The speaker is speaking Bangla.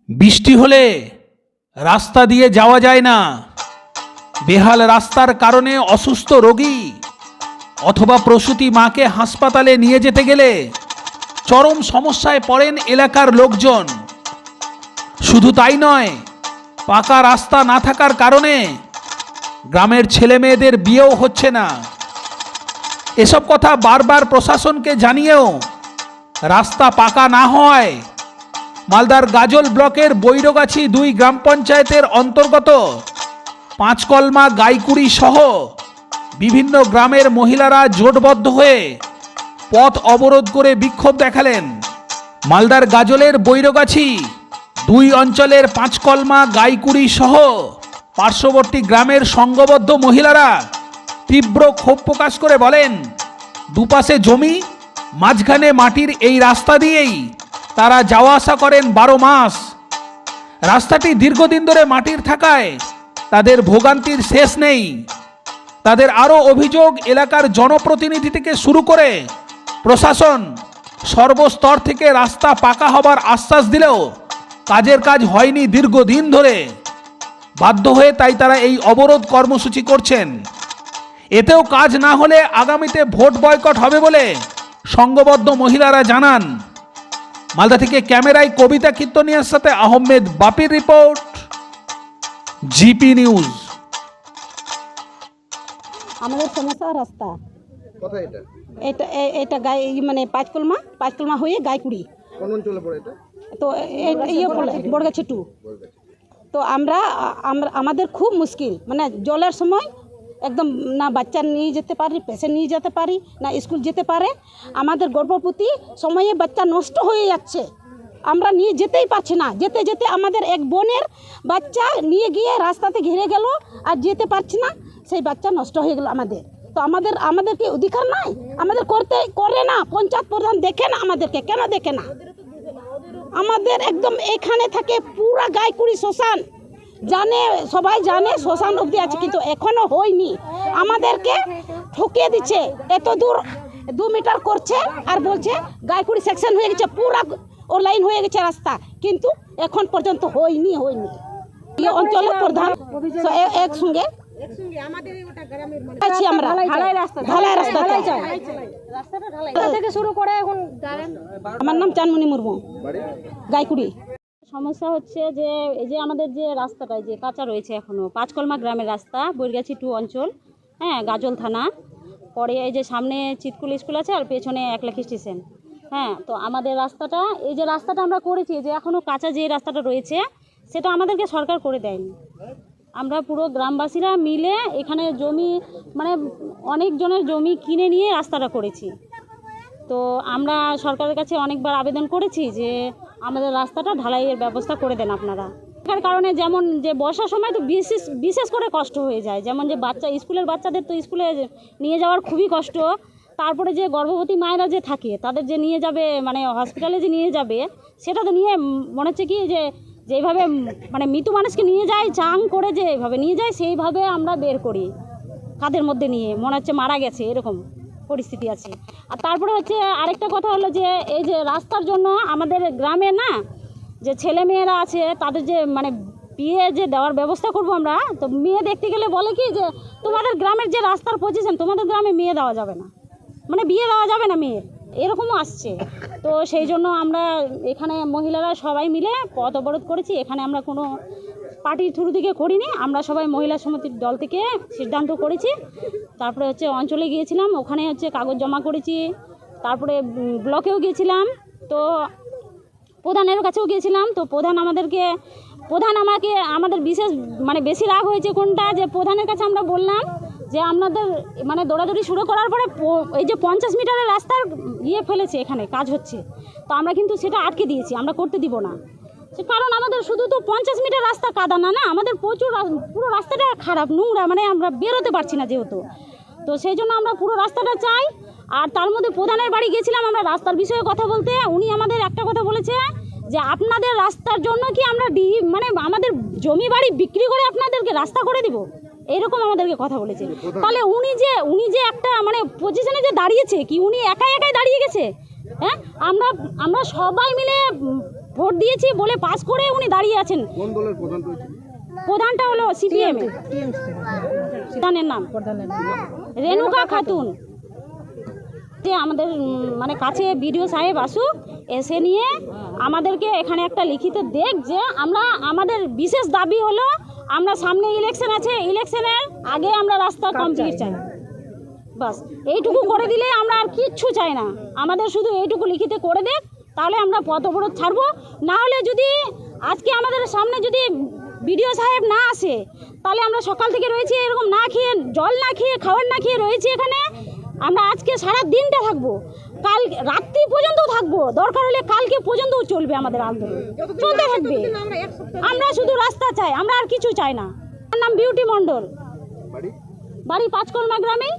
বৃষ্টি হলে রাস্তা দিয়ে যাওয়া যায় না। বেহাল রাস্তার কারণে অসুস্থ রোগী অথবা প্রসূতি মাকে হাসপাতালে নিয়ে যেতে গেলে চরম সমস্যায় পড়েন এলাকার লোকজন। শুধু তাই নয়, পাকা রাস্তা না থাকার কারণে গ্রামের ছেলে মেয়েদের বিয়েও হচ্ছে না। এসব কথা বারবার প্রশাসনকে জানিয়েও রাস্তা পাকা না হওয়ায় মালদার গাজল ব্লকের বৈরগাছি 2 গ্রাম পঞ্চায়েতের অন্তর্গত পাঁচকলমা, গাইকুড়ি সহ বিভিন্ন গ্রামের মহিলারা জোটবদ্ধ হয়ে পথ অবরোধ করে বিক্ষোভ দেখালেন। মালদার গাজলের বৈরগাছি 2 অঞ্চলের পাঁচকলমা, গাইকুড়ি সহ পার্শ্ববর্তী গ্রামের সংঘবদ্ধ মহিলারা তীব্র ক্ষোভ প্রকাশ করে বলেন, দুপাশে জমি, মাঝখানে মাটির এই রাস্তা দিয়েই তারা যাওয়া আসা করেন 12 মাস। রাস্তাটি দীর্ঘদিন ধরে মাটির থাকায় তাদের ভোগান্তির শেষ নেই। তাদের আরও অভিযোগ, এলাকার জনপ্রতিনিধি থেকে শুরু করে প্রশাসন সর্বস্তর থেকে রাস্তা পাকা হবার আশ্বাস দিলেও কাজের কাজ হয়নি দীর্ঘদিন ধরে। বাধ্য হয়ে তাই তারা এই অবরোধ কর্মসূচি করছেন। এতেও কাজ না হলে আগামীতে ভোট বয়কট হবে বলে সংঘবদ্ধ মহিলারা জানান। মালদা থেকে ক্যামেরায় কবিতা কীর্তনিয়ার সাথে আহমেদ বাপির রিপোর্ট, জিপি নিউজ। আমাদের সমস্যা রাস্তা। কোথায় এটা? এটা এটা গাই মানে পাঁচকলমা হয়ে গাইকুড়ি। কোন অঞ্চলে পড়ে এটা? তো ইয়ে বলে বড়গাছি 2। তো আমাদের খুব মুশকিল, মানে জলের সময় একদম না বাচ্চা নিয়ে যেতে পারি, পেশেন্ট নিয়ে যেতে পারি না, স্কুল যেতে পারে। আমাদের গর্ভবতী সময়ে বাচ্চা নষ্ট হয়ে যাচ্ছে, আমরা নিয়ে যেতেই পারছি না। যেতে যেতে আমাদের এক বোনের বাচ্চা নিয়ে গিয়ে রাস্তাতে ঘিরে গেল, আর যেতে পারছি না, সেই বাচ্চা নষ্ট হয়ে গেল আমাদের। তো আমাদের কি অধিকার নাই? আমাদের করে না, পঞ্চায়েত প্রধান দেখে না আমাদেরকে। কেন দেখে না? আমাদের একদম এখানে থাকে পুরা গাইকুড়ি শ্মশান, জানে, সবাই জানে শ্মশান অবধি আছে, কিন্তু এখনো হয়নি। আমাদেরকে ঠকিয়ে দিচ্ছে, এত দূর 2 মিটার করছে আর বলছে গাইকুড়ি সেকশন হয়ে গেছে, পুরা ও লাইন হয়ে গেছে রাস্তা, কিন্তু এখন পর্যন্ত হয়নি। এই অঞ্চলের প্রধান একসঙ্গে আছি আমরা, ঢালাই রাস্তা থেকে শুরু করে এখন। আমার নাম চানমণি মুর্মু, গাইকুড়ি। সমস্যা হচ্ছে যে এই যে আমাদের যে রাস্তাটা যে কাঁচা রয়েছে এখনও, পাঁচকলমা গ্রামের রাস্তা, বৈরগাছি 2 অঞ্চল, হ্যাঁ, গাজল থানা পরে। এই যে সামনে চিতকুল স্কুল আছে আর পেছনে 1 লাখ স্টেশন। হ্যাঁ, তো আমাদের রাস্তাটা, এই যে রাস্তাটা আমরা করেছি, যে এখনও কাঁচা যে রাস্তাটা রয়েছে সেটা আমাদেরকে সরকার করে দেয়নি। আমরা পুরো গ্রামবাসীরা মিলে এখানে জমি, মানে অনেকজনের জমি কিনে নিয়ে রাস্তাটা করেছি। তো আমরা সরকারের কাছে অনেকবার আবেদন করেছি যে আমাদের রাস্তাটা ঢালাইয়ের ব্যবস্থা করে দেন আপনারা। তার কারণে যেমন যে বর্ষার সময় তো বিশেষ করে কষ্ট হয়ে যায়, যেমন যে স্কুলের বাচ্চাদের তো স্কুলে নিয়ে যাওয়ার খুবই কষ্ট। তারপরে যে গর্ভবতী মায়েরা যে থাকে তাদের যে নিয়ে যাবে, মানে হসপিটালে যে নিয়ে যাবে, সেটা তো নিয়ে মনে হচ্ছে কি যে যেভাবে মানে মৃত মানুষকে নিয়ে যায়, চাং করে যে এইভাবে নিয়ে যায়, সেইভাবে আমরা বের করি কাদের মধ্যে নিয়ে, মনে হচ্ছে মারা গেছে, এরকম পরিস্থিতি আছে। আর তারপরে হচ্ছে আরেকটা কথা হলো যে এই যে রাস্তার জন্য আমাদের গ্রামে না, যে ছেলে মেয়েরা আছে তাদের যে মানে বিয়ে যে দেওয়ার ব্যবস্থা করব আমরা, তো মেয়ে দেখতে গেলে বলে কি যে তোমাদের গ্রামের যে রাস্তার পজিশন, তোমাদের গ্রামে মেয়ে দেওয়া যাবে না, মানে বিয়ে দেওয়া যাবে না মেয়ের, এরকমও আসছে। তো সেই জন্য আমরা এখানে মহিলারা সবাই মিলে পথ অবরোধ করেছি। এখানে আমরা কোনো পার্টির থ্রু থেকে করিনি, আমরা সবাই মহিলা সমিতির দল থেকে সিদ্ধান্ত করেছি। তারপরে হচ্ছে অঞ্চলে গিয়েছিলাম, ওখানে হচ্ছে কাগজ জমা করেছি। তারপরে ব্লকেও গিয়েছিলাম, তো প্রধানের কাছেও গিয়েছিলাম। তো প্রধান আমাদের বিশেষ মানে বেশি রাগ হয়েছে কোনটা, যে প্রধানের কাছে আমরা বললাম যে আপনাদের মানে দৌড়াদৌড়ি শুরু করার পরে এই যে 50 মিটারের রাস্তার ফেলেছে, এখানে কাজ হচ্ছে, তো আমরা কিন্তু সেটা আটকে দিয়েছি, আমরা করতে দিব না। কারণ আমাদের শুধু তো 50 মিটার রাস্তা কাদা না, আমাদের প্রচুর পুরো রাস্তাটা খারাপ, নোংরা, মানে আমরা বেরোতে পারছি না যেহেতু। তো সেই জন্য আমরা পুরো রাস্তাটা চাই। আর তার মধ্যে প্রধানের বাড়ি গেছিলাম আমরা রাস্তার বিষয়ে কথা বলতে। উনি আমাদের একটা কথা বলেছে যে আপনাদের রাস্তার জন্য কি আমরা মানে আমাদের জমি বাড়ি বিক্রি করে আপনাদেরকে রাস্তা করে দিব, এরকম আমাদেরকে কথা বলেছে। তাহলে উনি যে একটা মানে পজিশনে যে দাঁড়িয়েছে, কি উনি একাই দাঁড়িয়ে গেছে? হ্যাঁ, আমরা সবাই মিলে ভোট দিয়েছি বলে পাস করে উনি দাঁড়িয়ে আছেন। কোন দলের প্রধান হয়েছিল? প্রধানটা হলো সিপিএম প্রধানের নাম রেণুকা খাতুন। যে আমাদের মানে কাছে বিডিও সাহেব আসুক, এসে নিয়ে আমাদেরকে এখানে একটা লিখিত দেখ যে আমরা আমাদের বিশেষ দাবি হলো আমরা সামনে ইলেকশন আছে, ইলেকশনের আগে আমরা রাস্তা কমপ্লিট চাই। বাস এইটুকু করে দিলে আমরা আর কিচ্ছু চাই না, আমাদের শুধু এইটুকু লিখিত করে দেখ, তাহলে আমরা পথ অবরোধ ছাড়বো। না হলে যদি আজকে আমাদের সামনে যদি বিডিও সাহেব না আসে, তাহলে আমরা সকাল থেকে রয়েছি এরকম না খেয়ে, জল না খেয়ে, খাবার না খেয়ে রয়েছি এখানে। আমরা আজকে সারা দিনটা থাকবো, কাল রাত্রি পর্যন্ত থাকবো, দরকার হলে কালকে পর্যন্তও চলবে আমাদের আন্দোলন, চলতে থাকবে। আমরা শুধু রাস্তা চাই, আমরা আর কিছু চাই না। আমার নাম বিউটি মণ্ডল, বাড়ি? বাড়ি 5 কলমা গ্রামে।